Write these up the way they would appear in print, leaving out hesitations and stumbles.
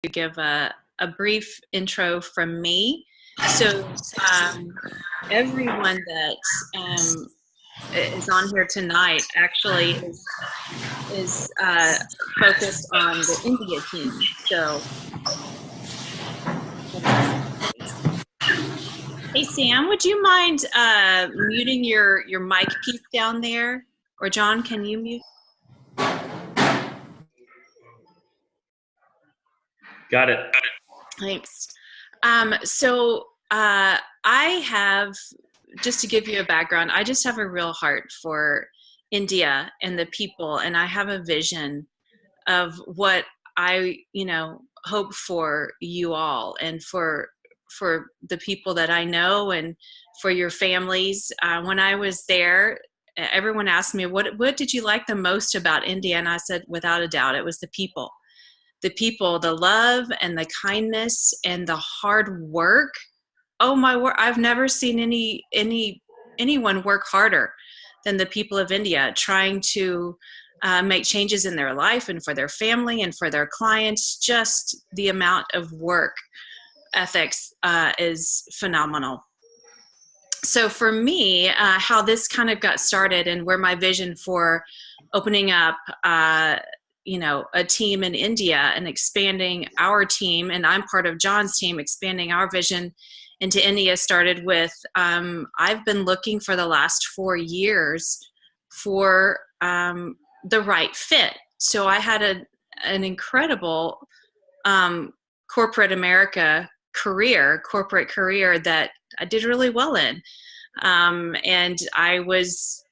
give a brief intro from me. So everyone that is on here tonight actually is focused on the India team. So, hey Sam, would you mind muting your mic piece down there? Or John, can you mute? Got it. Thanks. I have, just to give you a background, I just have a real heart for India and the people, and I have a vision of what I, hope for you all and for the people that I know and for your families. When I was there, everyone asked me, what did you like the most about India? And I said, without a doubt, it was the people. The people, the love and the kindness and the hard work. Oh my word, I've never seen anyone work harder than the people of India trying to make changes in their life and for their family and for their clients. Just the amount of work ethics is phenomenal. So for me, how this kind of got started and where my vision for opening up a team in India and expanding our team, and I'm part of John's team, expanding our vision into India started with, I've been looking for the last 4 years for the right fit. So I had an incredible corporate career that I did really well in. And I was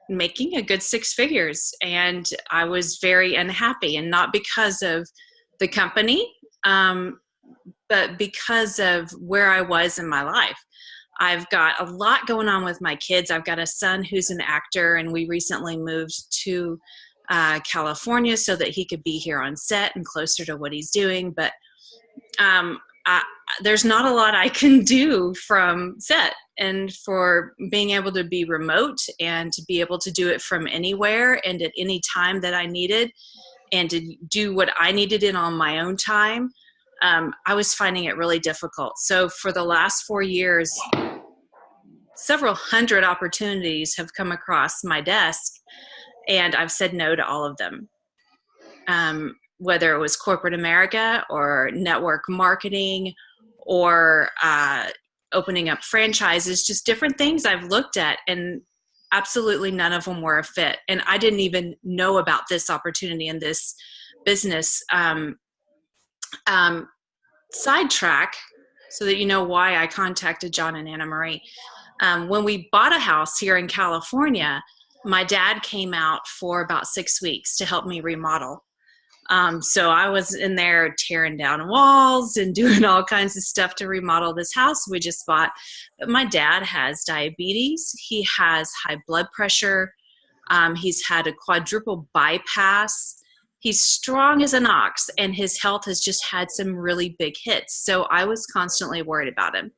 making a good 6 figures, and I was very unhappy, and not because of the company, but because of where I was in my life. I've got a lot going on with my kids. I've got a son who's an actor, and we recently moved to California so that he could be here on set and closer to what he's doing. But there's not a lot I can do from set, and for being able to be remote and to be able to do it from anywhere and at any time that I needed, and to do what I needed in on my own time, I was finding it really difficult. So for the last 4 years, several hundred opportunities have come across my desk, and I've said no to all of them. Whether it was corporate America or network marketing or opening up franchises, just different things I've looked at, and absolutely none of them were a fit. And I didn't even know about this opportunity in this business. Sidetrack, so that you know why I contacted John and Anna Marie. When we bought a house here in California, my dad came out for about 6 weeks to help me remodel. So I was in there tearing down walls and doing all kinds of stuff to remodel this house we just bought. But my dad has diabetes. He has high blood pressure. He's had a quadruple bypass. He's strong as an ox, and his health has just had some really big hits. So I was constantly worried about him,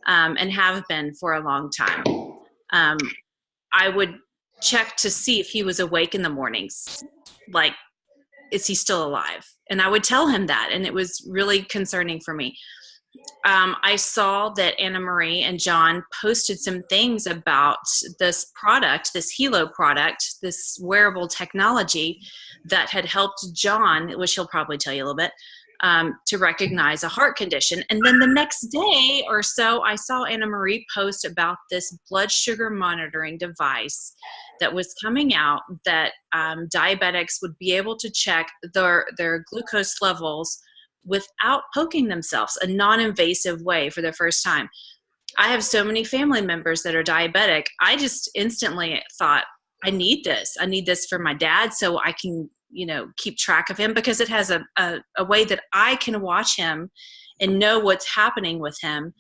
and have been for a long time. I would check to see if he was awake in the mornings, like, is he still alive? And I would tell him that, and it was really concerning for me. I saw that Anna Marie and John posted some things about this product, this Hilo product, this wearable technology that had helped John, which he'll probably tell you a little bit, to recognize a heart condition. And then the next day or so, I saw Anna Marie post about this blood sugar monitoring device that was coming out that diabetics would be able to check their glucose levels without poking themselves, a non-invasive way for the first time. I have so many family members that are diabetic. I just instantly thought, I need this. I need this for my dad so I can, keep track of him, because it has a way that I can watch him and know what's happening with him.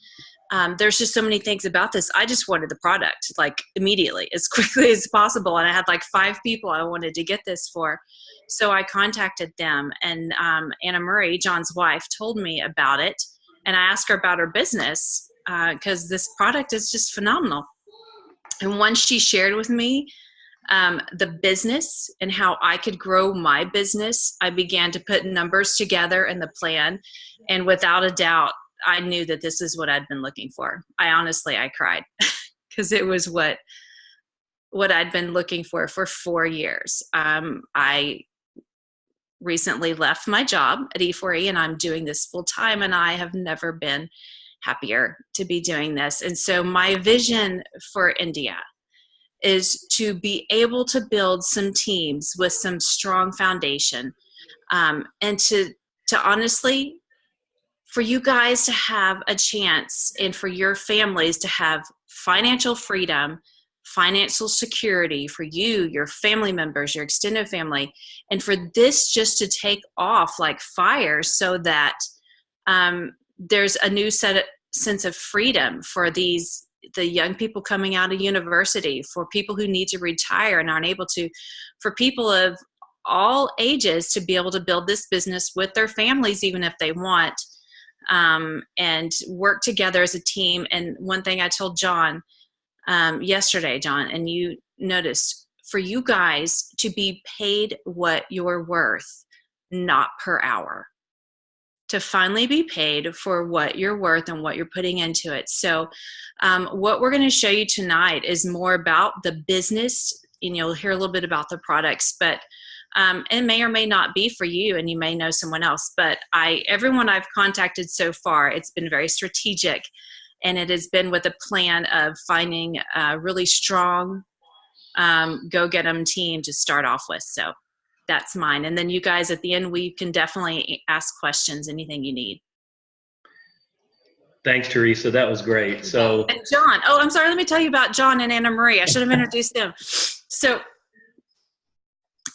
There's just so many things about this. I just wanted the product, like, immediately, as quickly as possible. And I had like 5 people I wanted to get this for. So I contacted them, and Anna Marie, John's wife, told me about it. And I asked her about her business, because this product is just phenomenal. And once she shared with me the business and how I could grow my business. I began to put numbers together in the plan. And without a doubt, I knew that this is what I'd been looking for. I cried because it was what I'd been looking for 4 years. I recently left my job at E4E and I'm doing this full time, and I have never been happier to be doing this. And so my vision for India is to be able to build some teams with some strong foundation, and to honestly, for you guys to have a chance and for your families to have financial freedom, financial security for you, your family members, your extended family, and for this just to take off like fire, so that there's a new sense of freedom for the young people coming out of university, for people who need to retire and aren't able to, for people of all ages to be able to build this business with their families, even if they want, and work together as a team. And one thing I told John yesterday, John, and you noticed, for you guys to be paid what you're worth, not per hour, to finally be paid for what you're worth and what you're putting into it. So what we're going to show you tonight is more about the business, and you'll hear a little bit about the products, but it may or may not be for you, and you may know someone else. But everyone I've contacted so far, it's been very strategic, and it has been with a plan of finding a really strong go-get-em team to start off with. So that's mine. And then you guys at the end, we can definitely ask questions, anything you need. Thanks, Teresa. That was great. So, and John, I'm sorry. Let me tell you about John and Anna Marie. I should have introduced them. So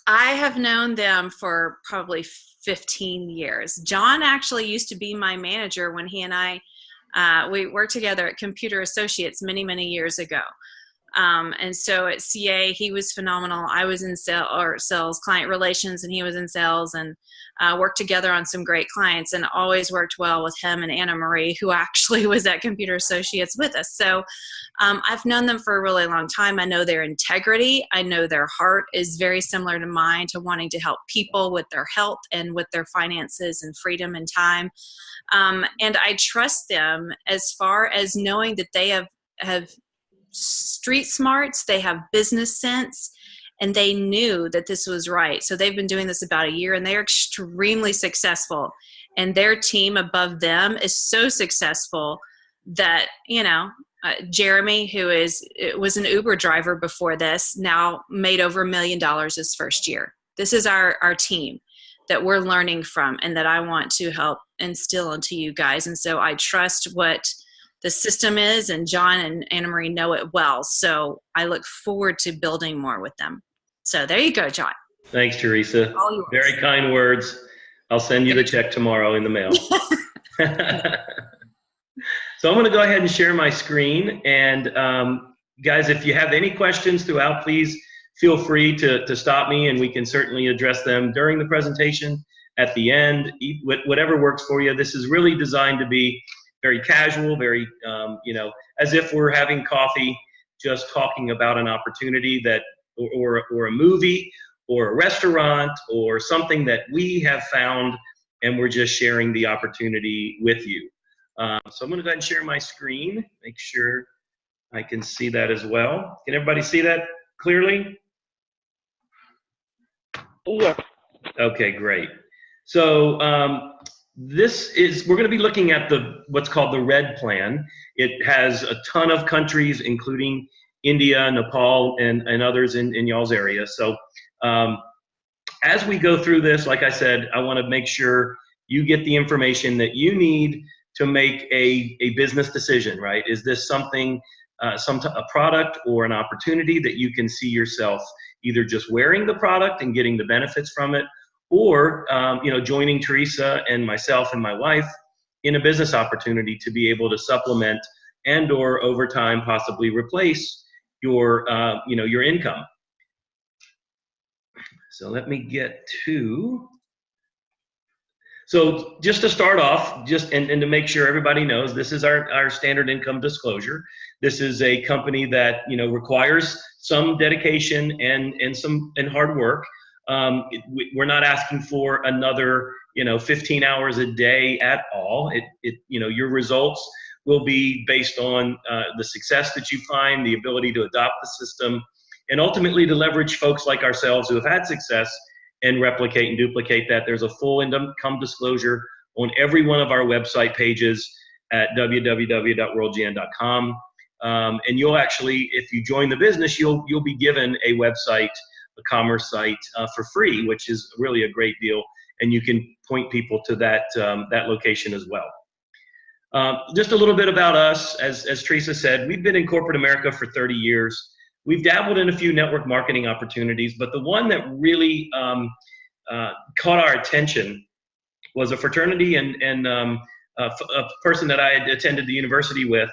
I have known them for probably 15 years. John actually used to be my manager when he and I, we worked together at Computer Associates many, many years ago. And so at CA, he was phenomenal. I was in sales, client relations, and he was in sales, and worked together on some great clients, and always worked well with him and Anna Marie, who actually was at Computer Associates with us. So I've known them for a really long time. I know their integrity. I know their heart is very similar to mine, to wanting to help people with their health and with their finances and freedom and time. And I trust them as far as knowing that they have street smarts, they have business sense, and they knew that this was right. So they've been doing this about a year, and they're extremely successful. And their team above them is so successful that, Jeremy, who was an Uber driver before this, now made over $1 million his first year. This is our team that we're learning from, and that I want to help instill into you guys. And so I trust what the system is, and John and Anna Marie know it well. So I look forward to building more with them. So there you go, John. Thanks, Teresa. Very kind words. I'll send you the check tomorrow in the mail. So I'm going to go ahead and share my screen. And guys, if you have any questions throughout, please feel free to stop me, and we can certainly address them during the presentation, at the end, whatever works for you. This is really designed to be very casual, very, as if we're having coffee, just talking about an opportunity that, or a movie, or a restaurant, or something that we have found, and we're just sharing the opportunity with you. So I'm going to go ahead and share my screen, make sure I can see that as well. Can everybody see that clearly? Yes. Okay, great. So we're going to be looking at what's called the RED plan. It has a ton of countries, including India, Nepal, and others in y'all's area. So as we go through this, like I said, I want to make sure you get the information that you need to make a business decision, right? Is this something, a product or an opportunity that you can see yourself either just wearing the product and getting the benefits from it, or joining Teresa and myself and my wife in a business opportunity to be able to supplement and or over time possibly replace your income. So let me get to. So just to start off, and to make sure everybody knows, this is our standard income disclosure. This is a company that requires some dedication and hard work. We're not asking for another 15 hours a day at all. Your results will be based on the success that you find, the ability to adopt the system, and ultimately to leverage folks like ourselves who have had success and replicate and duplicate that. There's a full income disclosure on every one of our website pages at www.worldgn.com. And you'll actually, if you join the business, you'll be given a website, a commerce site for free, which is really a great deal. And you can point people to that location as well. Just a little bit about us. As Teresa said, we've been in corporate America for 30 years. We've dabbled in a few network marketing opportunities, but the one that really caught our attention was a fraternity and a person that I had attended the university with.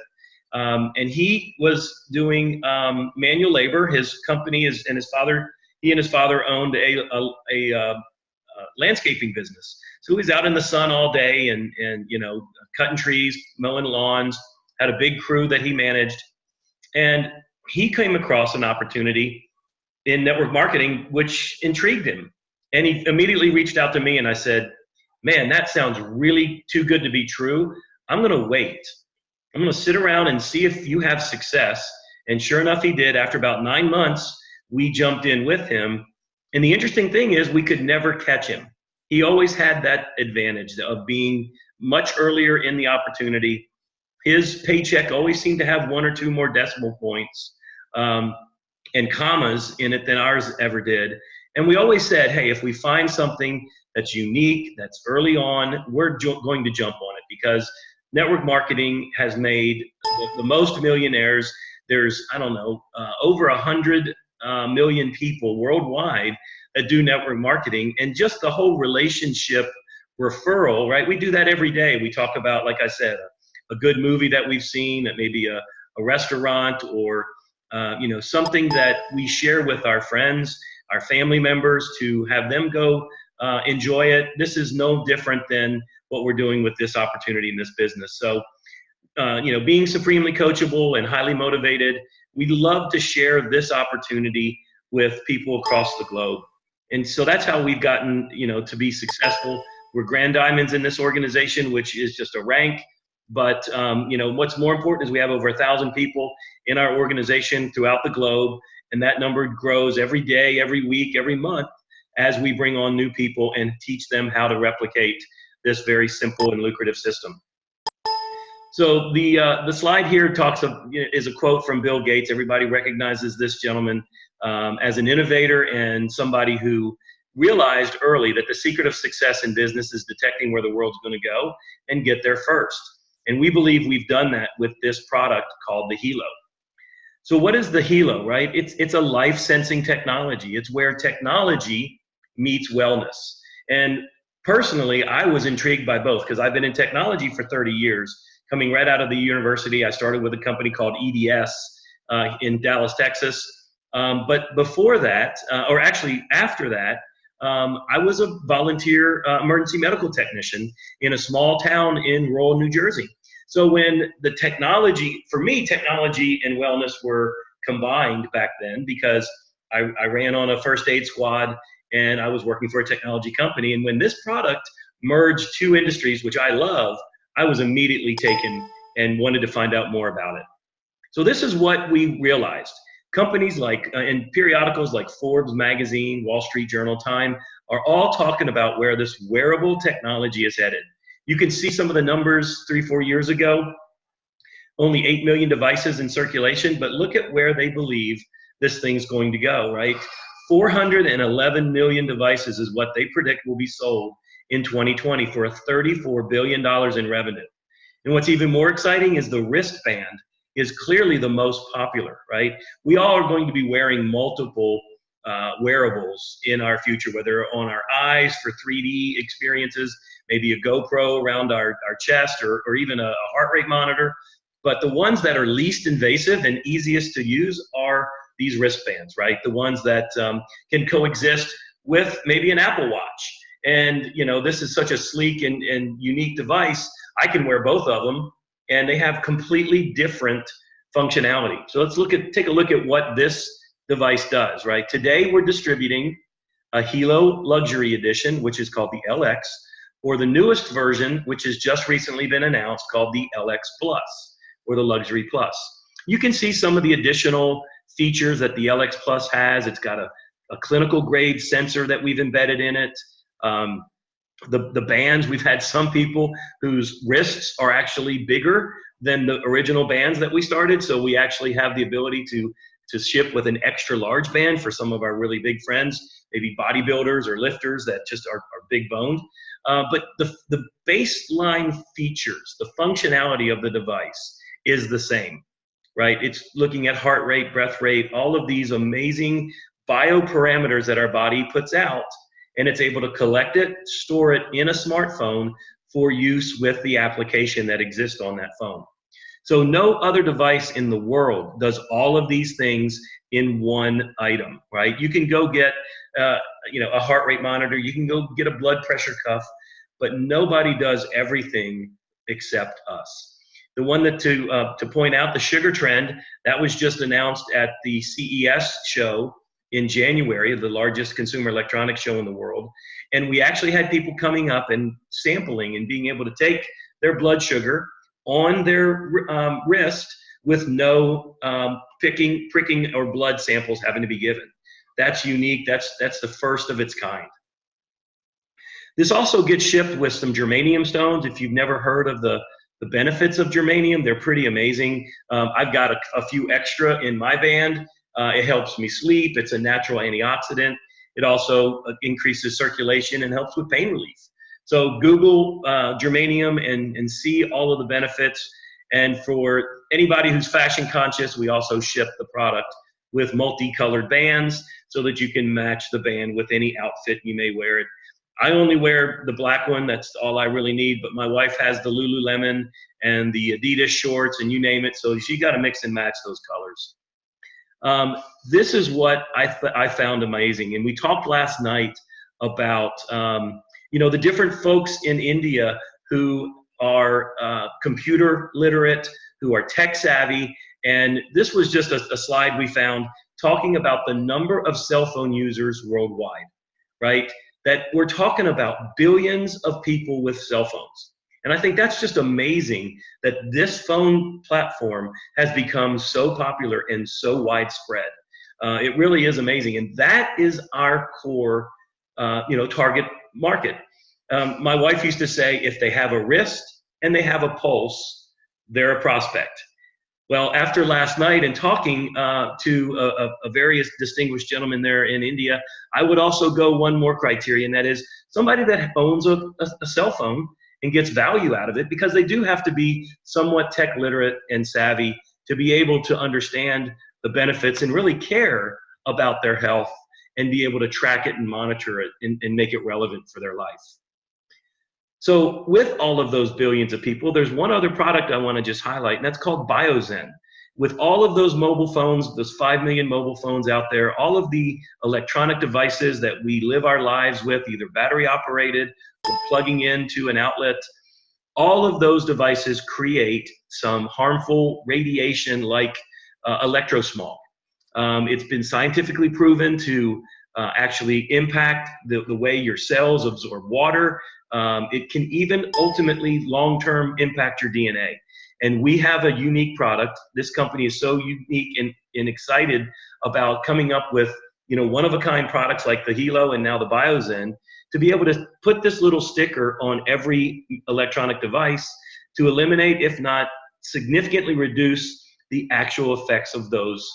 And he was doing manual labor. His company he and his father owned a landscaping business. So he was out in the sun all day and cutting trees, mowing lawns, had a big crew that he managed. And he came across an opportunity in network marketing, which intrigued him. And he immediately reached out to me and I said, man, that sounds really too good to be true. I'm going to wait. I'm going to sit around and see if you have success. And sure enough, he did. After about 9 months, we jumped in with him. And the interesting thing is we could never catch him. He always had that advantage of being much earlier in the opportunity. His paycheck always seemed to have 1 or 2 more decimal points and commas in it than ours ever did. And we always said, hey, if we find something that's unique, that's early on, we're going to jump on it, because network marketing has made the most millionaires. There's, over 100 million people worldwide that do network marketing, and just the whole relationship referral, right? We do that every day. We talk about, like I said, a good movie that we've seen, maybe a restaurant, or something that we share with our friends, our family members, to have them go enjoy it. This is no different than what we're doing with this opportunity in this business. So, being supremely coachable and highly motivated, we love to share this opportunity with people across the globe. And so that's how we've gotten, to be successful. We're Grand Diamonds in this organization, which is just a rank. But, what's more important is we have over 1,000 people in our organization throughout the globe. And that number grows every day, every week, every month, as we bring on new people and teach them how to replicate this very simple and lucrative system. So the slide here is a quote from Bill Gates. Everybody recognizes this gentleman as an innovator and somebody who realized early that the secret of success in business is detecting where the world's going to go and get there first. And we believe we've done that with this product called the Helo. So what is the Helo, right? It's a life sensing technology. It's where technology meets wellness. And personally, I was intrigued by both, because I've been in technology for 30 years. Coming right out of the university, I started with a company called EDS in Dallas, Texas. But before that, or actually after that, I was a volunteer emergency medical technician in a small town in rural New Jersey. So when the technology, for me, technology and wellness were combined back then, because I ran on a first aid squad and I was working for a technology company. And when this product merged 2 industries, which I love, I was immediately taken and wanted to find out more about it. So this is what we realized. Companies like, and periodicals like Forbes magazine, Wall Street Journal, Time, are all talking about where this wearable technology is headed. You can see some of the numbers 3-4 years ago, only 8 million devices in circulation, but look at where they believe this thing's going to go, right? 411 million devices is what they predict will be sold in 2020 for $34 billion in revenue. And what's even more exciting is the wristband is clearly the most popular, right? We all are going to be wearing multiple wearables in our future, whether on our eyes for 3D experiences, maybe a GoPro around our chest, or even a heart rate monitor. But the ones that are least invasive and easiest to use are these wristbands, right? The ones that can coexist with maybe an Apple Watch. And, this is such a sleek and unique device. I can wear both of them, and they have completely different functionality. So let's take a look at what this device does, right? Today we're distributing a Hilo Luxury Edition, which is called the LX, or the newest version, which has just recently been announced, called the LX Plus, or the Luxury Plus. You can see some of the additional features that the LX Plus has. It's got a clinical grade sensor that we've embedded in it. The bands, we've had some people whose wrists are actually bigger than the original bands that we started, so we actually have the ability to ship with an extra large band for some of our really big friends, maybe bodybuilders or lifters that just are big boned. But the baseline features, the functionality of the device is the same, right? It's looking at heart rate, breath rate, all of these amazing bioparameters that our body puts out, and it's able to collect it, store it in a smartphone for use with the application that exists on that phone. So no other device in the world does all of these things in one item, right? You can go get a heart rate monitor, you can go get a blood pressure cuff, but nobody does everything except us. The one that to point out, the sugar trend, that was just announced at the CES show in January, the largest consumer electronics show in the world. And we actually had people coming up and sampling and being able to take their blood sugar on their wrist with no pricking or blood samples having to be given. That's unique. That's the first of its kind. This also gets shipped with some germanium stones. If you've never heard of the benefits of germanium, they're pretty amazing. I've got a few extra in my band. It helps me sleep. It's a natural antioxidant. It also increases circulation and helps with pain relief. So Google germanium and see all of the benefits. And for anybody who's fashion conscious, we also ship the product with multicolored bands so that you can match the band with any outfit you may wear it. I only wear the black one. That's all I really need. But my wife has the Lululemon and the Adidas shorts and you name it. So she got to mix and match those colors. This is what I found amazing. And we talked last night about the different folks in India who are computer literate, who are tech savvy. And this was just a slide we found talking about the number of cell phone users worldwide, right? That we're talking about billions of people with cell phones. And I think that's just amazing that this phone platform has become so popular and so widespread. It really is amazing. And that is our core, target market. My wife used to say, if they have a wrist and they have a pulse, they're a prospect. Well, after last night and talking to a various distinguished gentlemen there in India, I would also go one more criteria, and that is somebody that owns a cell phone and gets value out of it, because they do have to be somewhat tech literate and savvy to be able to understand the benefits and really care about their health and be able to track it and monitor it and make it relevant for their life. So with all of those billions of people, there's one other product I want to just highlight, and that's called BioZen. With all of those mobile phones, those 5 million mobile phones out there, all of the electronic devices that we live our lives with, either battery operated or plugging into an outlet, all of those devices create some harmful radiation like electrosmog. It's been scientifically proven to actually impact the way your cells absorb water. It can even ultimately long-term impact your DNA. And we have a unique product. This company is so unique and excited about coming up with one-of-a-kind products like the Hilo and now the BioZen to be able to put this little sticker on every electronic device to eliminate, if not significantly reduce, the actual effects of those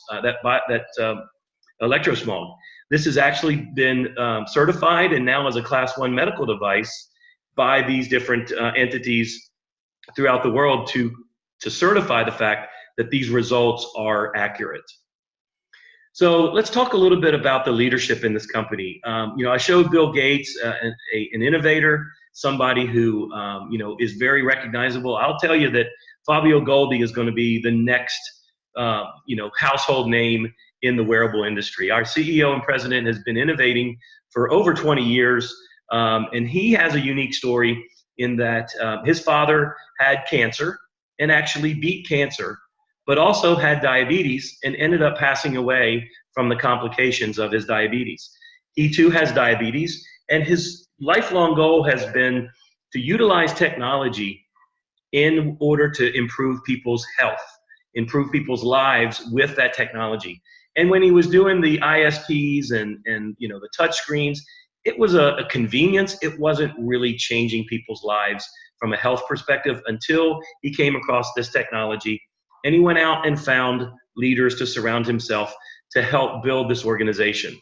electrosmog. This has actually been certified and now as a Class 1 medical device by these different entities throughout the world to certify the fact that these results are accurate. So let's talk a little bit about the leadership in this company. I showed Bill Gates, an innovator, somebody who is very recognizable. I'll tell you that Fabio Goldi is going to be the next household name in the wearable industry. Our CEO and president has been innovating for over 20 years, and he has a unique story in that his father had cancer and actually beat cancer, but also had diabetes and ended up passing away from the complications of his diabetes. He too has diabetes, and his lifelong goal has been to utilize technology in order to improve people's health, improve people's lives with that technology. And when he was doing the ISPs and the touch screens, it was a convenience. It wasn't really changing people's lives from a health perspective until he came across this technology, and he went out and found leaders to surround himself to help build this organization.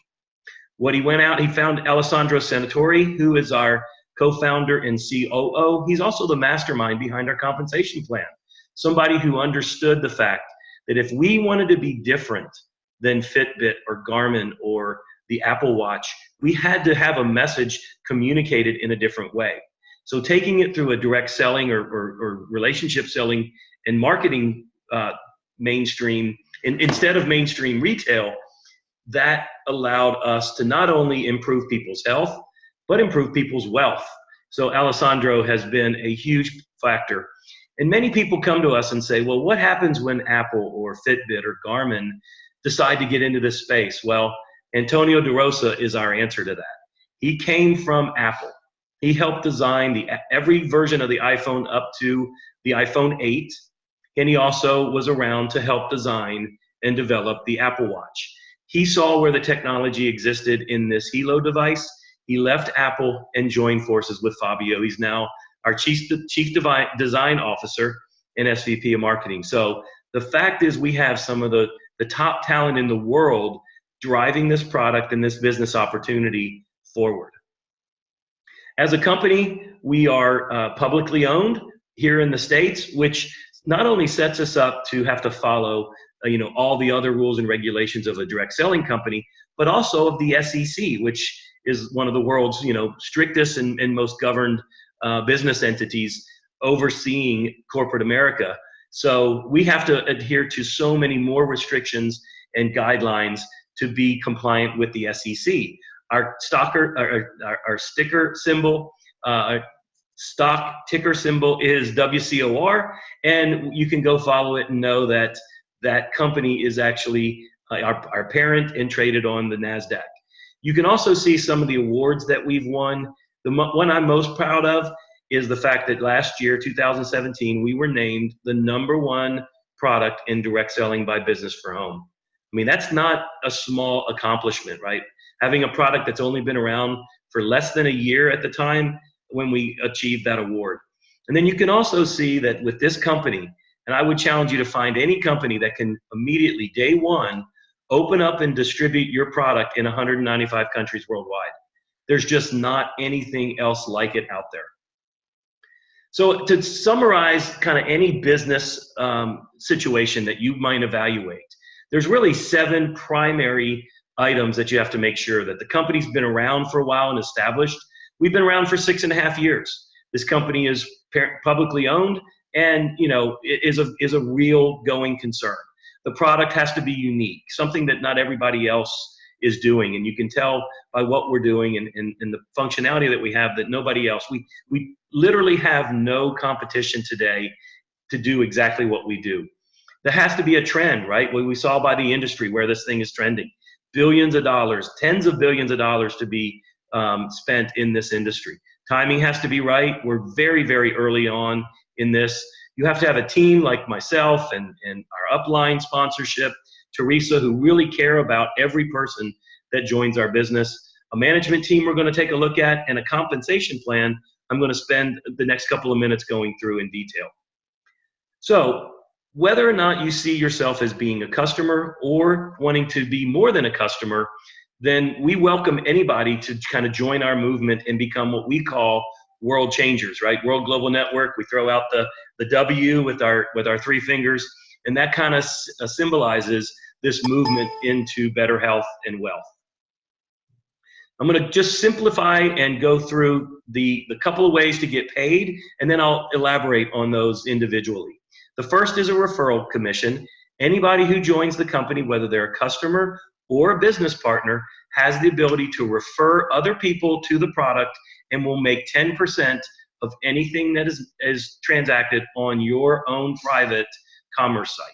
He found Alessandro Senatori, who is our co-founder and COO. He's also the mastermind behind our compensation plan. Somebody who understood the fact that if we wanted to be different than Fitbit or Garmin or the Apple Watch, we had to have a message communicated in a different way. So taking it through a direct selling or relationship selling and marketing mainstream, instead of mainstream retail, that allowed us to not only improve people's health, but improve people's wealth. So Alessandro has been a huge factor. And many people come to us and say, well, what happens when Apple or Fitbit or Garmin decide to get into this space? Well, Antonio De Rosa is our answer to that. He came from Apple. He helped design every version of the iPhone up to the iPhone 8. And he also was around to help design and develop the Apple Watch. He saw where the technology existed in this Hilo device. He left Apple and joined forces with Fabio. He's now our chief design officer and SVP of marketing. So the fact is we have some of the top talent in the world driving this product and this business opportunity forward. As a company, we are publicly owned here in the States, which not only sets us up to have to follow all the other rules and regulations of a direct selling company, but also of the SEC, which is one of the world's strictest and most governed business entities overseeing corporate America. So we have to adhere to so many more restrictions and guidelines to be compliant with the SEC. Our sticker symbol, stock ticker symbol is WCOR, and you can go follow it and know that that company is actually our parent and traded on the NASDAQ. You can also see some of the awards that we've won. The one I'm most proud of is the fact that last year, 2017, we were named the #1 product in direct selling by Business for Home. I mean, that's not a small accomplishment, right? Having a product that's only been around for less than a year at the time when we achieved that award. And then you can also see that with this company, and I would challenge you to find any company that can immediately, day one, open up and distribute your product in 195 countries worldwide. There's just not anything else like it out there. So to summarize kind of any business situation that you might evaluate, there's really 7 primary items that you have to make sure that the company's been around for a while and established. We've been around for 6.5 years. This company is publicly owned and is a real going concern. The product has to be unique, something that not everybody else is doing. And you can tell by what we're doing and the functionality that we have that nobody else, we literally have no competition today to do exactly what we do. There has to be a trend, right? What we saw by the industry where this thing is trending. Billions of dollars, tens of billions of dollars to be spent in this industry. Timing has to be right. We're very, very early on in this. You have to have a team like myself and our upline sponsorship, Teresa, who really care about every person that joins our business. A management team we're going to take a look at, and a compensation plan I'm going to spend the next couple of minutes going through in detail. So whether or not you see yourself as being a customer or wanting to be more than a customer, then we welcome anybody to kind of join our movement and become what we call world changers, right? World Global Network. We throw out the W with our 3 fingers, and that kind of symbolizes this movement into better health and wealth. I'm going to just simplify and go through the couple of ways to get paid, and then I'll elaborate on those individually. The first is a referral commission. Anybody who joins the company, whether they're a customer or a business partner, has the ability to refer other people to the product and will make 10% of anything that is transacted on your own private commerce site.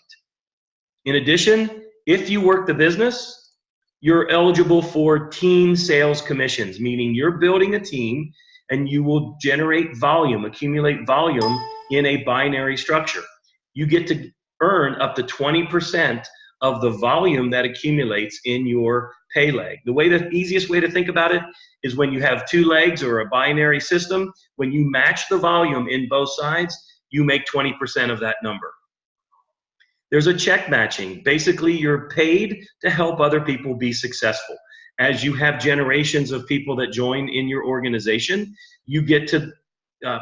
In addition, if you work the business, you're eligible for team sales commissions, meaning you're building a team and you will generate volume, accumulate volume in a binary structure. You get to earn up to 20% of the volume that accumulates in your pay leg. The easiest way to think about it is when you have two legs or a binary system, when you match the volume in both sides, you make 20% of that number. There's a check matching. Basically, you're paid to help other people be successful. As you have generations of people that join in your organization, you get to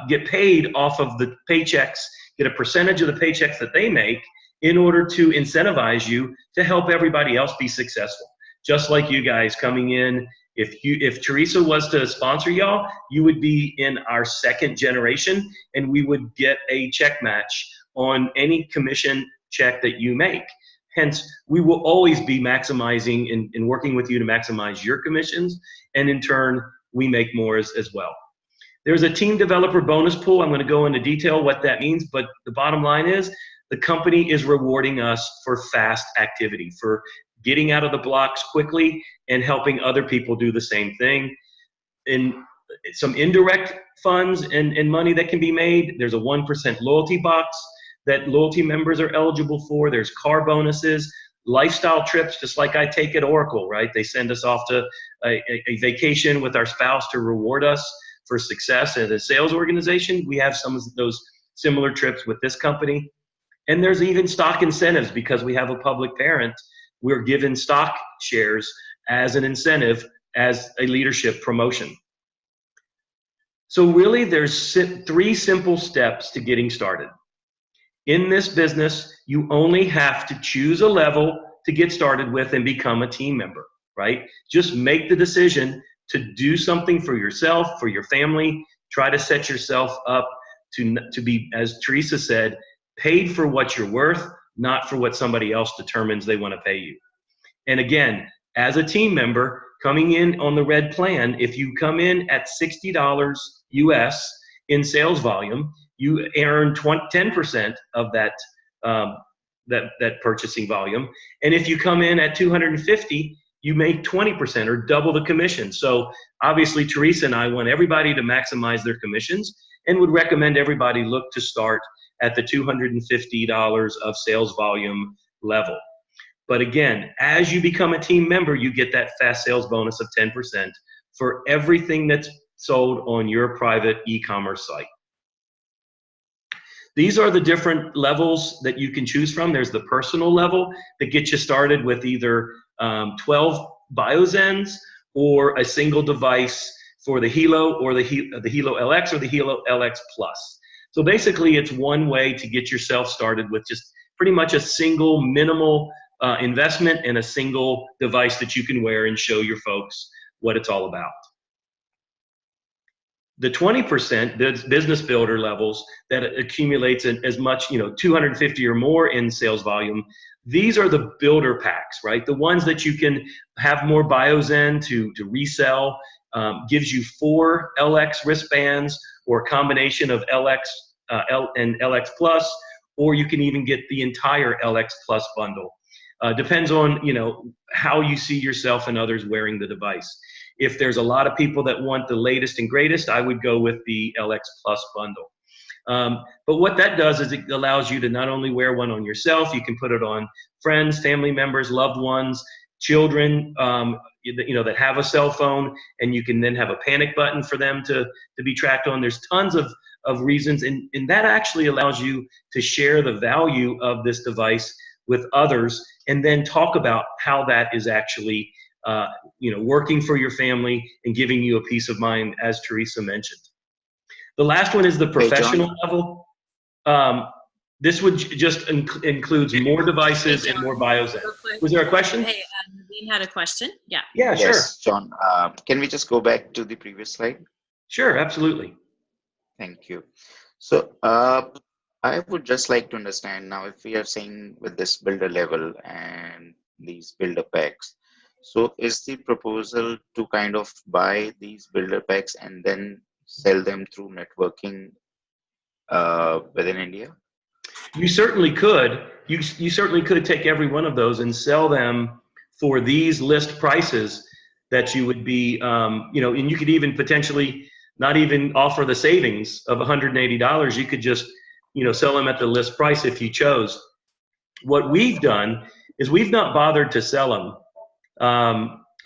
get paid off of the paychecks, get a percentage of the paychecks that they make in order to incentivize you to help everybody else be successful. Just like you guys coming in, if Teresa was to sponsor y'all, you would be in our second generation, and we would get a check match on any commission check that you make. Hence, we will always be maximizing and working with you to maximize your commissions, and in turn, we make more as well. There's a team developer bonus pool. I'm going to go into detail what that means, but the bottom line is the company is rewarding us for fast activity, for getting out of the blocks quickly and helping other people do the same thing. In some indirect funds and money that can be made, there's a 1% loyalty box that loyalty members are eligible for. There's car bonuses, lifestyle trips, just like I take at Oracle, right? They send us off to a vacation with our spouse to reward us for success as a sales organization. We have some of those similar trips with this company. And there's even stock incentives because we have a public parent. We're given stock shares as an incentive as a leadership promotion. So really there's 3 simple steps to getting started. In this business, you only have to choose a level to get started with and become a team member, right? Just make the decision to do something for yourself, for your family. Try to set yourself up to be, as Teresa said, paid for what you're worth, not for what somebody else determines they want to pay you. And again, as a team member coming in on the red plan, if you come in at $60 US in sales volume, you earn 10% of that purchasing volume. And if you come in at 250, you make 20% or double the commission. So obviously Teresa and I want everybody to maximize their commissions and would recommend everybody look to start at the $250 of sales volume level. But again, as you become a team member, you get that fast sales bonus of 10% for everything that's sold on your private e-commerce site. These are the different levels that you can choose from. There's the personal level that gets you started with either 12 BioZens or a single device for the Hilo or the Hilo LX or the Hilo LX Plus. So basically, it's one way to get yourself started with just pretty much a single minimal investment and a single device that you can wear and show your folks what it's all about. The 20%, the business builder levels that accumulates as much, 250 or more in sales volume. These are the builder packs, right? The ones that you can have more BioZen to resell, gives you 4 LX wristbands or a combination of LX and LX Plus, or you can even get the entire LX Plus bundle. Depends on, how you see yourself and others wearing the device. If there's a lot of people that want the latest and greatest, I would go with the LX Plus bundle. But what that does is it allows you to not only wear one on yourself, you can put it on friends, family members, loved ones, children, that have a cell phone, and you can then have a panic button for them to be tracked on. There's tons of reasons, and that actually allows you to share the value of this device with others and then talk about how that is actually working for your family and giving you a peace of mind, as Teresa mentioned. The last one is the professional level. This would just includes more devices and more BioZen. Was there a question? Hey, Dean had a question. Yeah. Yeah, sure. Yes, John. Can we just go back to the previous slide? Sure, absolutely. Thank you. So I would just like to understand now, if we are saying with this builder level and these builder packs, so is the proposal to kind of buy these builder packs and then sell them through networking within India? You certainly could. You certainly could take every one of those and sell them for these list prices that you would be, and you could even potentially not even offer the savings of $180. You could just, sell them at the list price if you chose. What we've done is we've not bothered to sell them.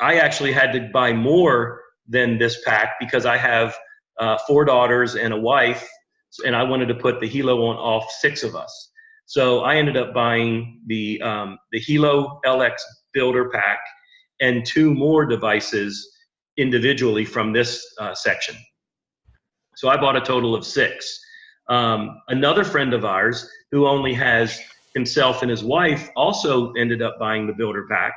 I actually had to buy more than this pack because I have 4 daughters and a wife, and I wanted to put the Hilo on all 6 of us. So I ended up buying the Hilo LX Builder Pack and 2 more devices individually from this section. So I bought a total of 6. Another friend of ours who only has himself and his wife also ended up buying the Builder Pack.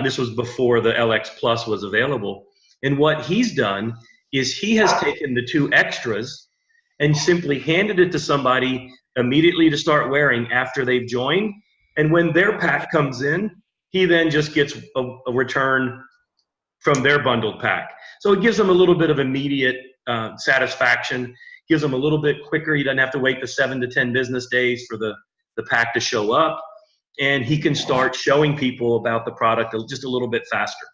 This was before the LX Plus was available. And what he's done is he has taken the 2 extras and simply handed it to somebody immediately to start wearing after they've joined. And when their pack comes in, he then just gets a return from their bundled pack. So it gives them a little bit of immediate satisfaction, gives them a little bit quicker. He doesn't have to wait the 7 to 10 business days for the pack to show up. And he can start showing people about the product just a little bit faster.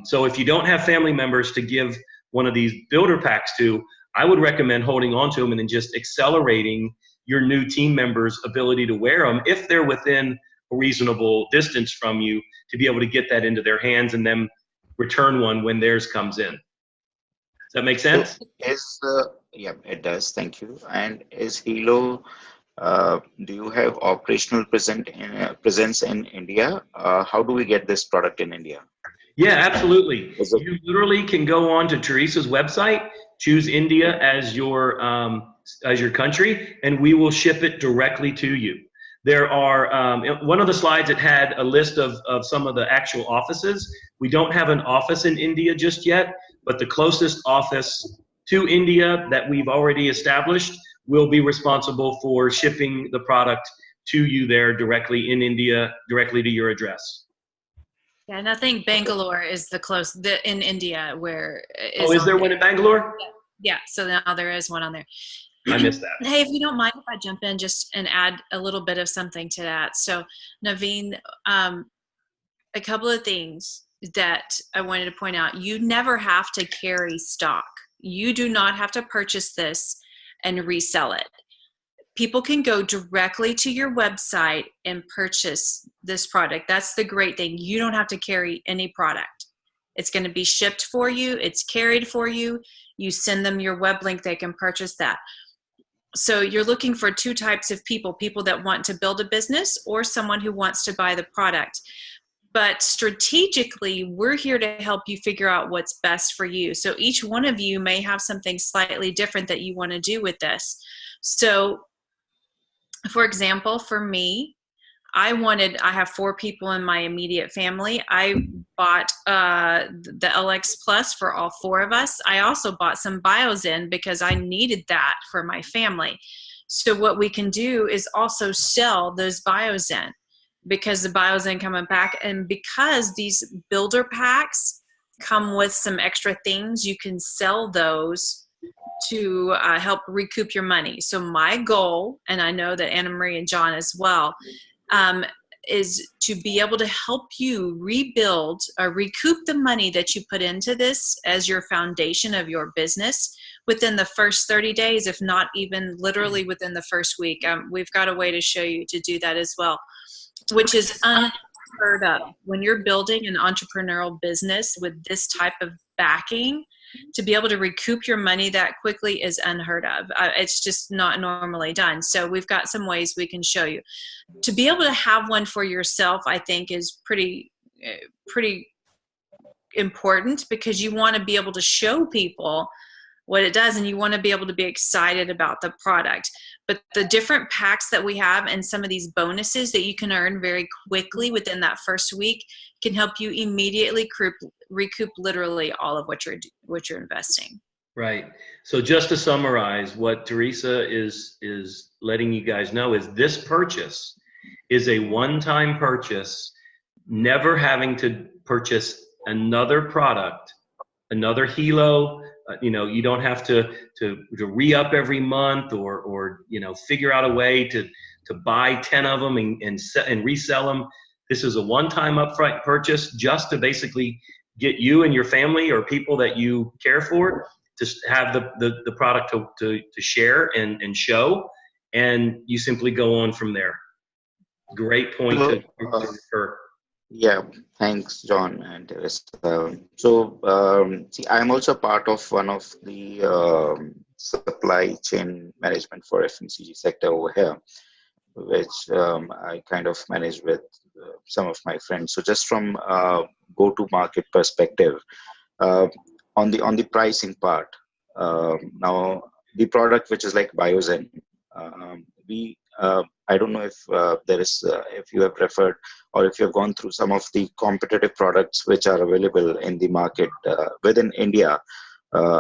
So if you don't have family members to give one of these builder packs to, I would recommend holding on to them and then just accelerating your new team members' ability to wear them if they're within a reasonable distance from you, to be able to get that into their hands and then return one when theirs comes in. Does that make sense? So yeah, it does. Thank you. And is Hilo, do you have operational presence in India? How do we get this product in India? Yeah, absolutely. You literally can go on to Teresa's website, choose India as your country, and we will ship it directly to you. There are, one of the slides, it had a list of some of the actual offices. We don't have an office in India just yet, but the closest office to India that we've already established will be responsible for shipping the product to you there directly in India, directly to your address. Yeah, and I think Bangalore is in India where is there one in Bangalore? Yeah, so now there is one on there. I missed that. Hey, if you don't mind if I jump in just and add a little bit of something to that. So Naveen, a couple of things that I wanted to point out. You never have to carry stock. You do not have to purchase this and resell it. People can go directly to your website and purchase this product. That's the great thing. You don't have to carry any product. It's going to be shipped for you. It's carried for you. You send them your web link, they can purchase that. So you're looking for 2 types of people that want to build a business or someone who wants to buy the product. But strategically, we're here to help you figure out what's best for you. So each one of you may have something slightly different that you want to do with this. So for example, for me, I have 4 people in my immediate family. I bought the LX Plus for all 4 of us. I also bought some Biozen because I needed that for my family. So what we can do is also sell those Biozen, because the Biozen come in pack, and because these builder packs come with some extra things, you can sell those to help recoup your money. So my goal, and I know that Anna Marie and John as well, is to be able to help you rebuild or recoup the money that you put into this as your foundation of your business within the first 30 days, if not even literally within the first week. We've got a way to show you to do that as well, which is unheard of. When you're building an entrepreneurial business with this type of backing, to be able to recoup your money that quickly is unheard of. It's just not normally done. So we've got some ways we can show you. To be able to have one for yourself, I think, is pretty important, because you want to be able to show people what it does, and you want to be able to be excited about the product. But the different packs that we have and some of these bonuses that you can earn very quickly within that first week can help you immediately recoup literally all of what you're investing. Right. So just to summarize, what Teresa is letting you guys know is this purchase is a one-time purchase, never having to purchase another product, another Hilo. You don't have to re-up every month or figure out a way to buy 10 of them and resell them. This is a one-time upfront purchase just to basically get you and your family or people that you care for to have the product to share and show, and you simply go on from there. Great point to So, refer. yeah, thanks, John and Teresa. So, see, I'm also part of one of the supply chain management for FMCG sector over here, which I kind of manage with some of my friends. So, just from go-to-market perspective, uh, on the pricing part, now the product which is like Biozen, we I don't know if there is if you have referred or if you have gone through some of the competitive products which are available in the market within India,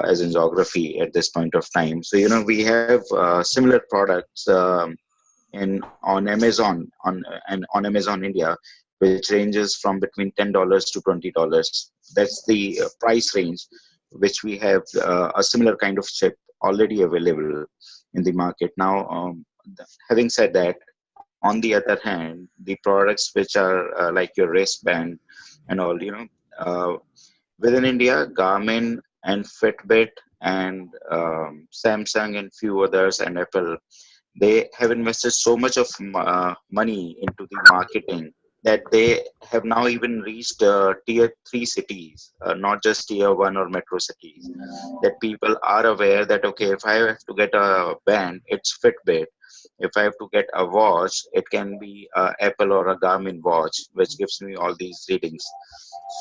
as in geography at this point of time. So we have similar products in on Amazon on Amazon India, which ranges from between $10 to $20. That's the price range, which we have a similar kind of chip already available in the market now. Having said that, on the other hand, the products which are like your wristband and all, within India, Garmin and Fitbit and Samsung and few others and Apple, they have invested so much of money into the marketing that they have now even reached tier 3 cities, not just tier 1 or metro cities, that people are aware that okay, if I have to get a band, it's Fitbit. If I have to get a watch, it can be a Apple or a Garmin watch, which gives me all these readings.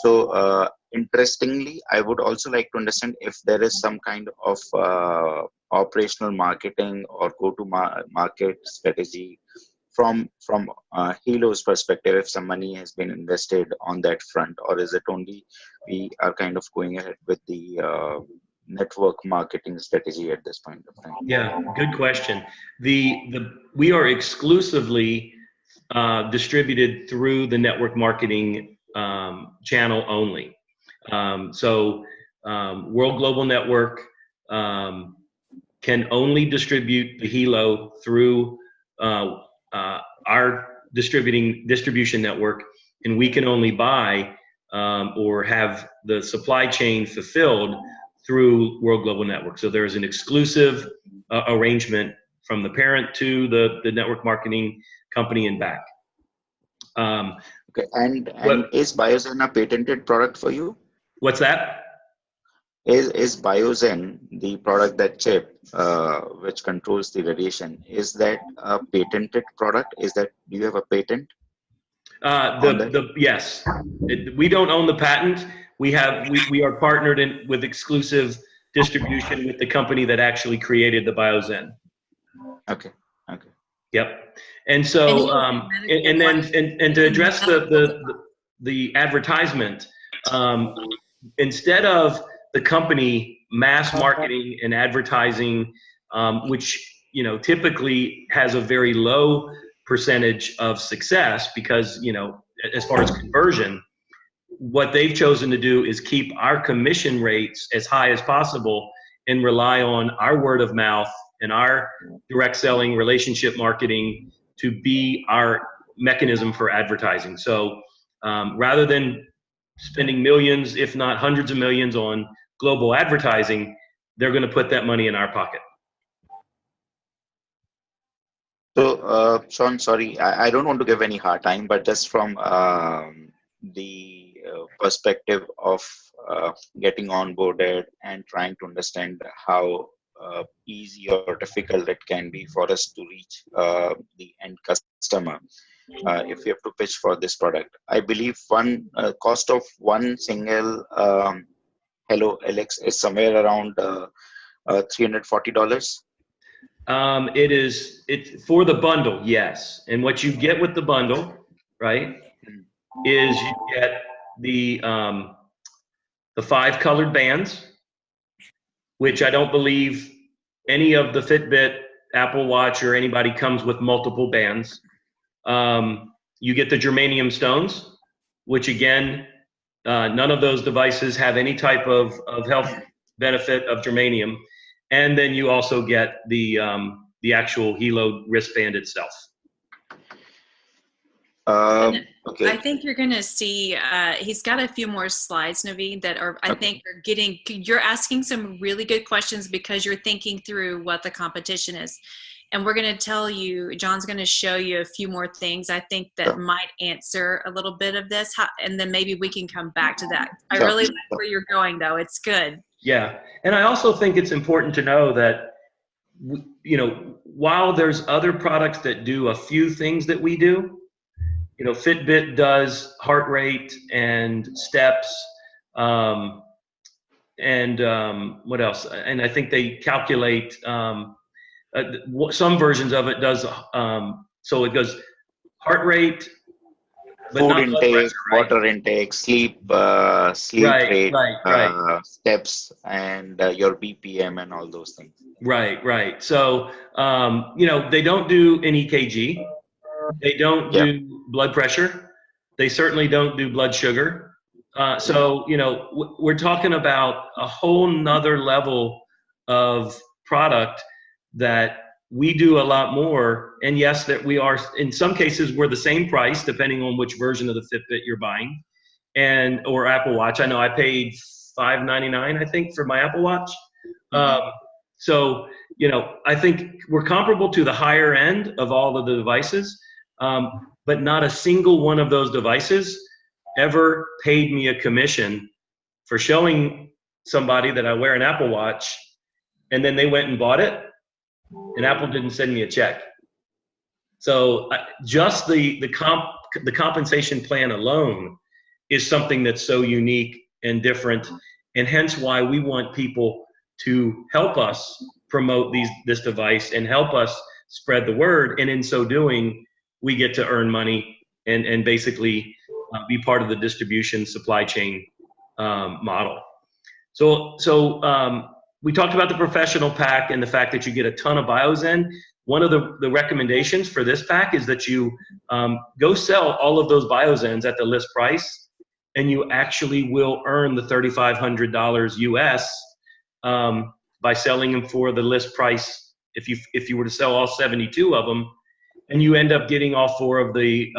So interestingly, I would also like to understand if there is some kind of operational marketing or go-to-market strategy from Helo's perspective, if some money has been invested on that front, or is it only we are kind of going ahead with the network marketing strategy at this point of time? Yeah, good question. We are exclusively distributed through the network marketing channel only. World Global Network can only distribute the Helo through our distribution network, and we can only buy or have the supply chain fulfilled through World Global Network. So there's an exclusive arrangement from the parent to the network marketing company and back. Okay, and is Biozen a patented product for you? What's that? Is Biozen the product, that chip which controls the radiation? Is that a patented product? Do you have a patent on that? Yes, we don't own the patent. We are partnered with exclusive distribution with the company that actually created the Biozen. Okay. Okay. Yep. And so and to address the advertisement, instead of the company mass marketing and advertising, which typically has a very low percentage of success because as far as conversion, what they've chosen to do is keep our commission rates as high as possible and rely on our word of mouth and our direct selling, relationship marketing to be our mechanism for advertising. So rather than spending millions, if not hundreds of millions on global advertising, they're going to put that money in our pocket. So, Sean, sorry, I don't want to give any hard time, but just from the perspective of getting onboarded and trying to understand how easy or difficult it can be for us to reach the end customer if we have to pitch for this product. I believe one cost of one single Hello Alex is somewhere around $340. It's for the bundle, yes. And what you get with the bundle, right, is you get the 5 colored bands, which I don't believe any of the Fitbit, Apple Watch, or anybody comes with multiple bands. You get the germanium stones, which again, none of those devices have any type of health benefit of germanium. And then you also get the actual Helo wristband itself. And I Okay. think you're going to see, he's got a few more slides, Naveen, that are, I Okay. think, you're asking some really good questions because you're thinking through what the competition is. And we're going to tell you, John's going to show you a few more things I think that Sure. might answer a little bit of this. And then maybe we can come back to that. I Sure. really like Sure. where you're going, though. It's good. Yeah. And I also think it's important to know that, while there's other products that do a few things that we do, Fitbit does heart rate and steps, um, and what else? And I think they calculate, some versions of it does, so it goes heart rate, but Food not blood intake, pressure, right? water intake, sleep Right, rate, right, right. steps, and your BPM and all those things. Right, right. So, they don't do an EKG. They don't Yep. do blood pressure. They certainly don't do blood sugar. So, we're talking about a whole nother level of product that we do a lot more. And yes, that we are, in some cases, we're the same price, depending on which version of the Fitbit you're buying or Apple Watch. I know I paid $5.99, I think, for my Apple Watch. Hmm. Um, so, I think we're comparable to the higher end of all of the devices, but not a single one of those devices ever paid me a commission for showing somebody that I wear an Apple Watch, and then they went and bought it, and Apple didn't send me a check. So just the compensation plan alone is something that's so unique and different, and hence why we want people to help us promote this device and help us spread the word. And in so doing, we get to earn money and basically be part of the distribution supply chain model. So we talked about the professional pack and the fact that you get a ton of Biozen. One of the recommendations for this pack is that you go sell all of those Biozens at the list price, and you actually will earn the $3,500 US by selling them for the list price. If you were to sell all 72 of them, and you end up getting all 4 of the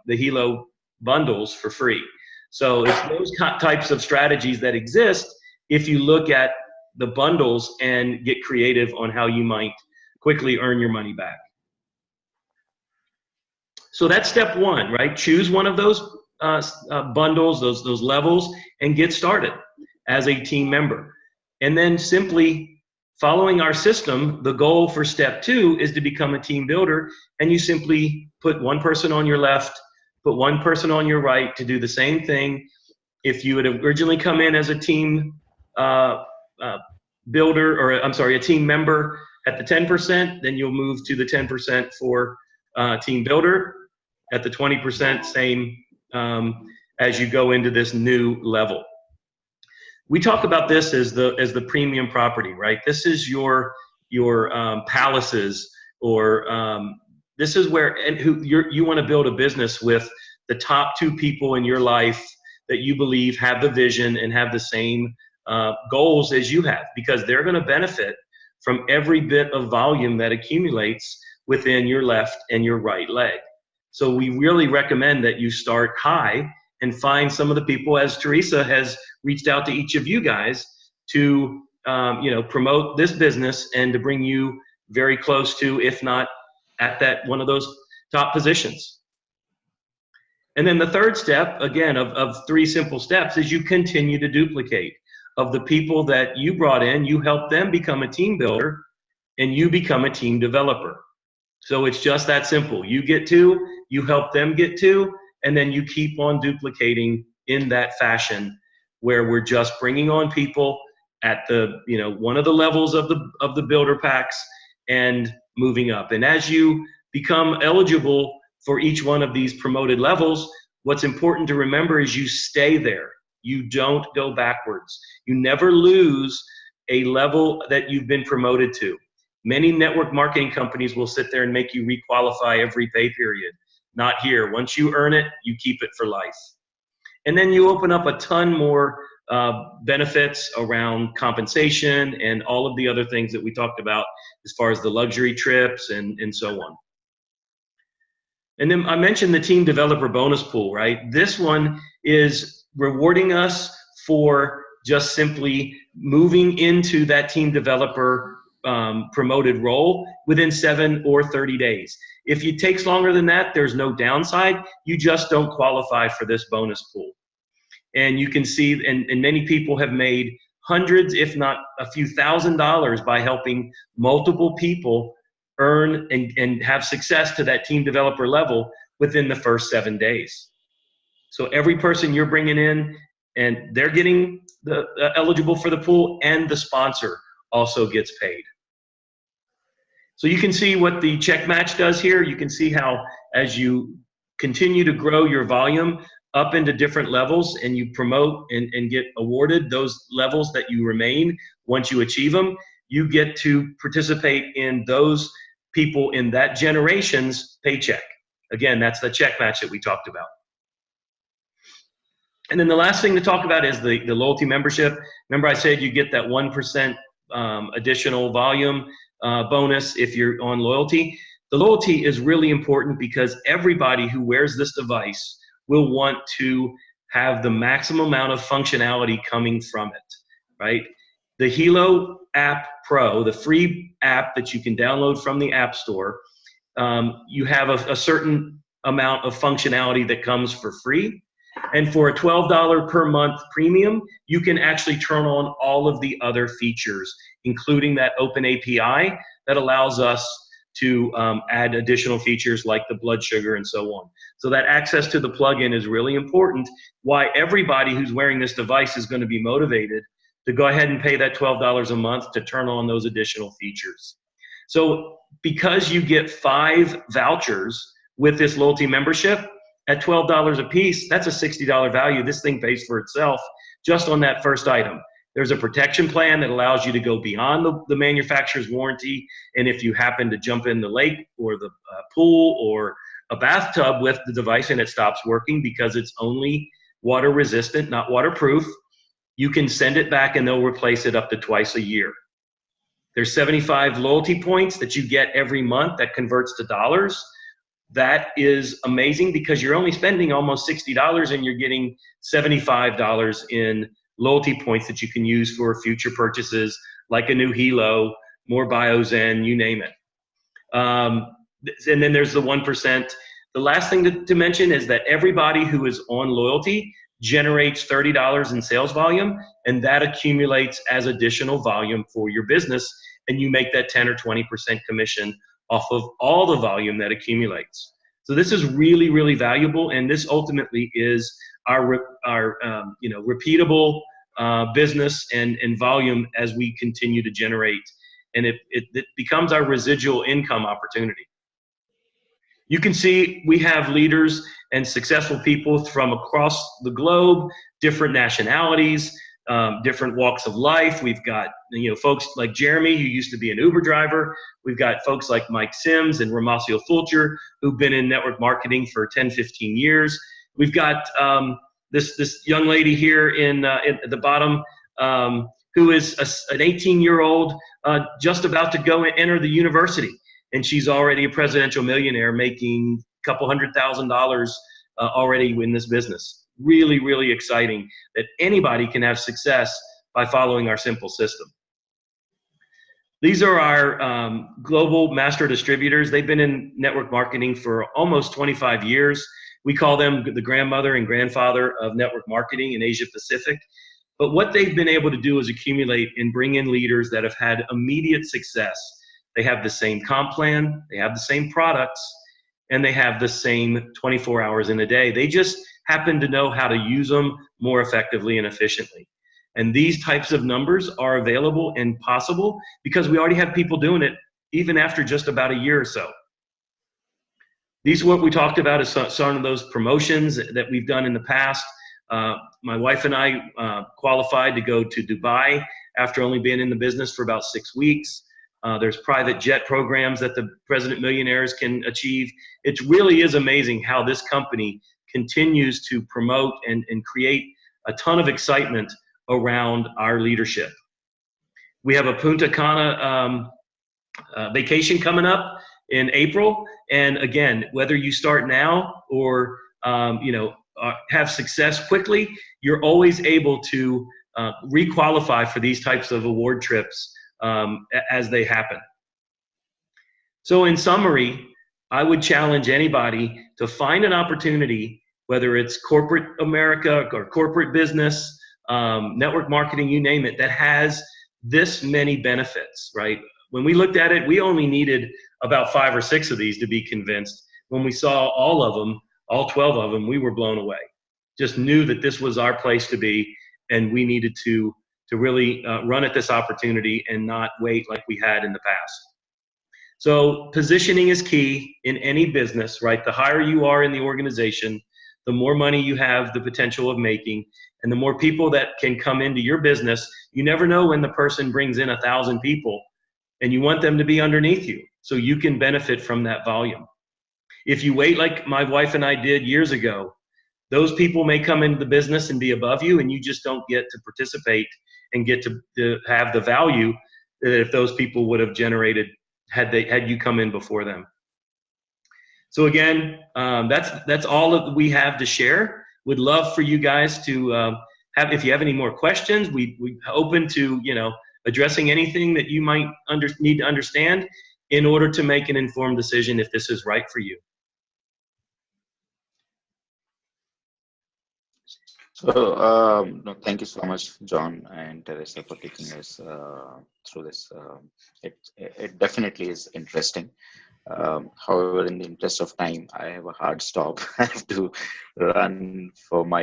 Hilo bundles for free. So it's those types of strategies that exist if you look at the bundles and get creative on how you might quickly earn your money back. So that's step 1, right? Choose one of those bundles, those levels, and get started as a team member. And then simply following our system, the goal for step 2 is to become a team builder, and you simply put one person on your left, put one person on your right to do the same thing. If you had originally come in as a team builder, or I'm sorry, a team member at the 10%, then you'll move to the 10% for team builder. At the 20%, same as you go into this new level. We talk about this as the premium property, right? This is your palaces, or this is where you want to build a business with the top 2 people in your life that you believe have the vision and have the same goals as you have, because they're going to benefit from every bit of volume that accumulates within your left and your right leg. So we really recommend that you start high and find some of the people, as Teresa has reached out to each of you guys to promote this business and to bring you very close to, if not at that one of those top positions. And then the third step, again, of 3 simple steps, is you continue to duplicate. Of the people that you brought in, you help them become a team builder, and you become a team developer. So it's just that simple. You get 2, you help them get 2, and then you keep on duplicating in that fashion, where we're just bringing on people at the one of the levels of the builder packs and moving up. And as you become eligible for each one of these promoted levels, what's important to remember is you stay there. You don't go backwards. You never lose a level that you've been promoted to. Many network marketing companies will sit there and make you requalify every pay period. Not here. Once you earn it, you keep it for life. And then you open up a ton more benefits around compensation and all of the other things that we talked about as far as the luxury trips and so on. And then I mentioned the team developer bonus pool, right? This one is rewarding us for just simply moving into that team developer promoted role within 7 or 30 days. If it takes longer than that, there's no downside. You just don't qualify for this bonus pool. And you can see, and many people have made hundreds, if not a few $1,000s by helping multiple people earn and have success to that team developer level within the first 7 days. So every person you're bringing in, and they're getting the eligible for the pool, and the sponsor also gets paid. So you can see what the check match does here. You can see how as you continue to grow your volume up into different levels and you promote and get awarded those levels that you remain once you achieve them, you get to participate in those people in that generation's paycheck. Again, that's the check match that we talked about. And then the last thing to talk about is the loyalty membership. Remember I said you get that 1% additional volume bonus if you're on loyalty. The loyalty is really important because everybody who wears this device will want to have the maximum amount of functionality coming from it, right? The Hilo app Pro, the free app that you can download from the App Store, you have a certain amount of functionality that comes for free. And for a $12 per month premium, you can actually turn on all of the other features, including that open API that allows us to add additional features like the blood sugar and so on. So that access to the plugin is really important. Why everybody who's wearing this device is going to be motivated to go ahead and pay that $12 a month to turn on those additional features. So because you get 5 vouchers with this loyalty membership at $12 a piece, that's a $60 value. This thing pays for itself just on that first item. There's a protection plan that allows you to go beyond the manufacturer's warranty. And if you happen to jump in the lake or the pool or a bathtub with the device and it stops working because it's only water resistant, not waterproof, you can send it back and they'll replace it up to twice a year. There's 75 loyalty points that you get every month that converts to dollars. That is amazing because you're only spending almost $60 and you're getting $75 in loyalty points that you can use for future purchases like a new Hilo, more Biozen, you name it. And then there's the 1%. The last thing to mention is that everybody who is on loyalty generates $30 in sales volume, and that accumulates as additional volume for your business, and you make that 10 or 20% commission off of all the volume that accumulates. So this is really, really valuable, and this ultimately is our repeatable business and volume as we continue to generate, and it becomes our residual income opportunity. You can see we have leaders and successful people from across the globe, different nationalities, different walks of life. We've got folks like Jeremy, who used to be an Uber driver. We've got folks like Mike Sims and Ramasio Fulcher, who've been in network marketing for 10, 15 years. We've got this young lady here at the bottom who is an 18-year-old just about to go and enter the university. And she's already a presidential millionaire making a couple $100,000 already in this business. Really, really exciting that anybody can have success by following our simple system. These are our global master distributors. They've been in network marketing for almost 25 years. We call them the grandmother and grandfather of network marketing in Asia Pacific. But what they've been able to do is accumulate and bring in leaders that have had immediate success. They have the same comp plan, they have the same products, and they have the same 24 hours in a day. They just happen to know how to use them more effectively and efficiently. And these types of numbers are available and possible because we already have people doing it even after just about a year or so. These are what we talked about as some of those promotions that we've done in the past. My wife and I qualified to go to Dubai after only being in the business for about 6 weeks. There's private jet programs that the President Millionaires can achieve. It really is amazing how this company continues to promote and create a ton of excitement around our leadership. We have a Punta Cana vacation coming up in April. And again, whether you start now or have success quickly, you're always able to requalify for these types of award trips as they happen. So in summary, I would challenge anybody to find an opportunity, whether it's corporate America or corporate business, network marketing, you name it, that has this many benefits, right? When we looked at it, we only needed about 5 or 6 of these to be convinced. When we saw all of them, all 12 of them, we were blown away. Just knew that this was our place to be, and we needed to really run at this opportunity and not wait like we had in the past. So positioning is key in any business, right? The higher you are in the organization, the more money you have the potential of making, and the more people that can come into your business. You never know when the person brings in 1,000 people, and you want them to be underneath you so you can benefit from that volume. If you wait like my wife and I did years ago, those people may come into the business and be above you, and you just don't get to participate and get to have the value that if those people would have generated had you come in before them. So again, that's all that we have to share. Would love for you guys to have, if you have any more questions, we open to addressing anything that you might need to understand in order to make an informed decision if this is right for you. So, no, thank you so much, John and Teresa, for taking us through this. It definitely is interesting. However, in the interest of time, I have a hard stop. I have to run for my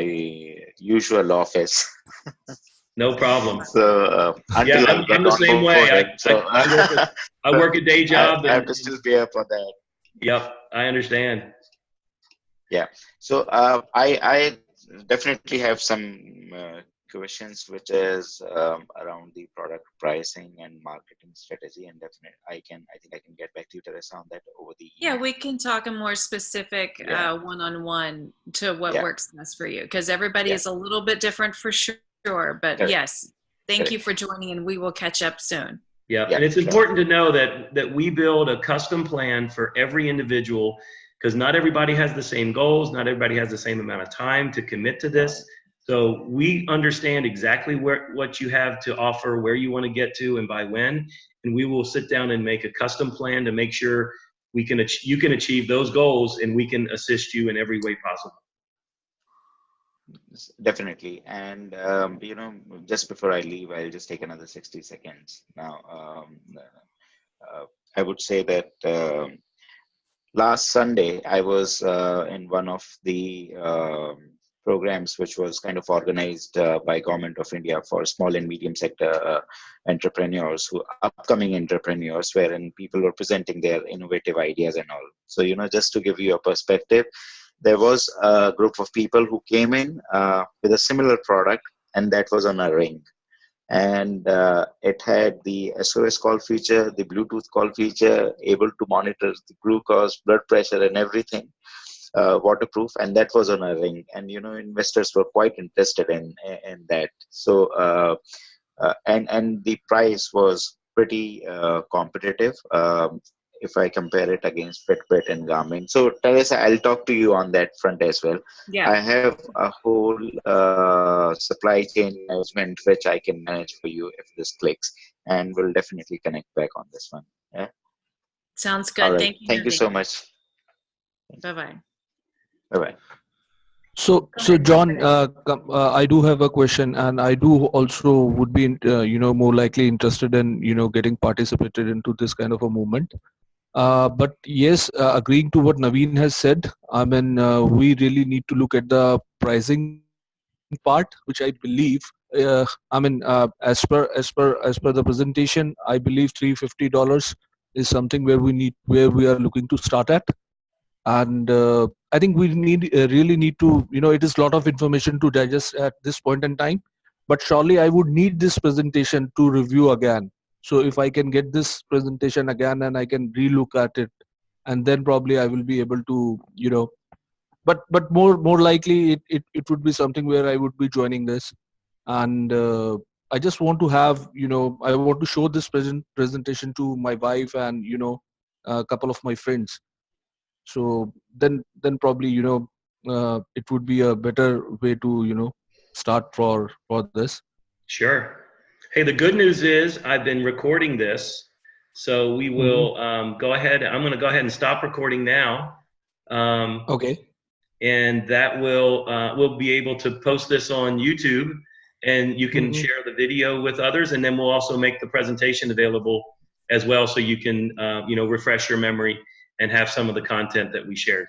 usual office. No problem. So until I'm the same way. I work a day job. I have to still be up for that. Yep, I understand. Yeah. So I definitely have some questions, which is around the product pricing and marketing strategy, and definitely I think I can get back to you, Teresa, on that over the email. Yeah, we can talk a more specific one-on-one to what works best for you, because everybody is a little bit different for sure. But Correct. yes, thank you for joining, and we will catch up soon. Yeah, and it's important to know that we build a custom plan for every individual, because not everybody has the same goals, not everybody has the same amount of time to commit to this. So we understand exactly what you have to offer, where you want to get to, and by when, and we will sit down and make a custom plan to make sure you can achieve those goals, and we can assist you in every way possible. Definitely. And just before I leave, I'll just take another 60 seconds. Now, I would say that last Sunday I was in one of the programs which was kind of organized by Government of India for small and medium sector entrepreneurs, upcoming entrepreneurs, wherein people were presenting their innovative ideas and all. So, just to give you a perspective, there was a group of people who came in with a similar product, and that was on a ring. And it had the SOS call feature, the Bluetooth call feature, able to monitor the glucose, blood pressure, and everything, waterproof, and that was on a ring. And investors were quite interested in that. So and the price was pretty competitive. If I compare it against Fitbit and Garmin. So Teresa, I'll talk to you on that front as well. Yeah. I have a whole supply chain management which I can manage for you if this clicks, and we'll definitely connect back on this one. Yeah. Sounds good. All right. Thank you. Thank you so much. Bye-bye. Bye-bye. So John, I do have a question, and I do also would be, more likely interested in, getting participated into this kind of a movement. But yes, agreeing to what Naveen has said, I mean, we really need to look at the pricing part, which I believe, as per the presentation, I believe $350 is something where we are looking to start at. And I think we really need to, it is a lot of information to digest at this point in time, but surely I would need this presentation to review again. So if I can get this presentation again and I can relook at it, and then probably I will be able to, but more likely it would be something where I would be joining this. And I just want to have, I want to show this presentation to my wife and, a couple of my friends. So then probably, it would be a better way to, start for this. Sure. Hey, the good news is I've been recording this, so we Hmm. will go ahead. I'm going to go ahead and stop recording now, Okay. and that will we'll be able to post this on YouTube, and you can Hmm. share the video with others, and then we'll also make the presentation available as well, so you can refresh your memory and have some of the content that we shared.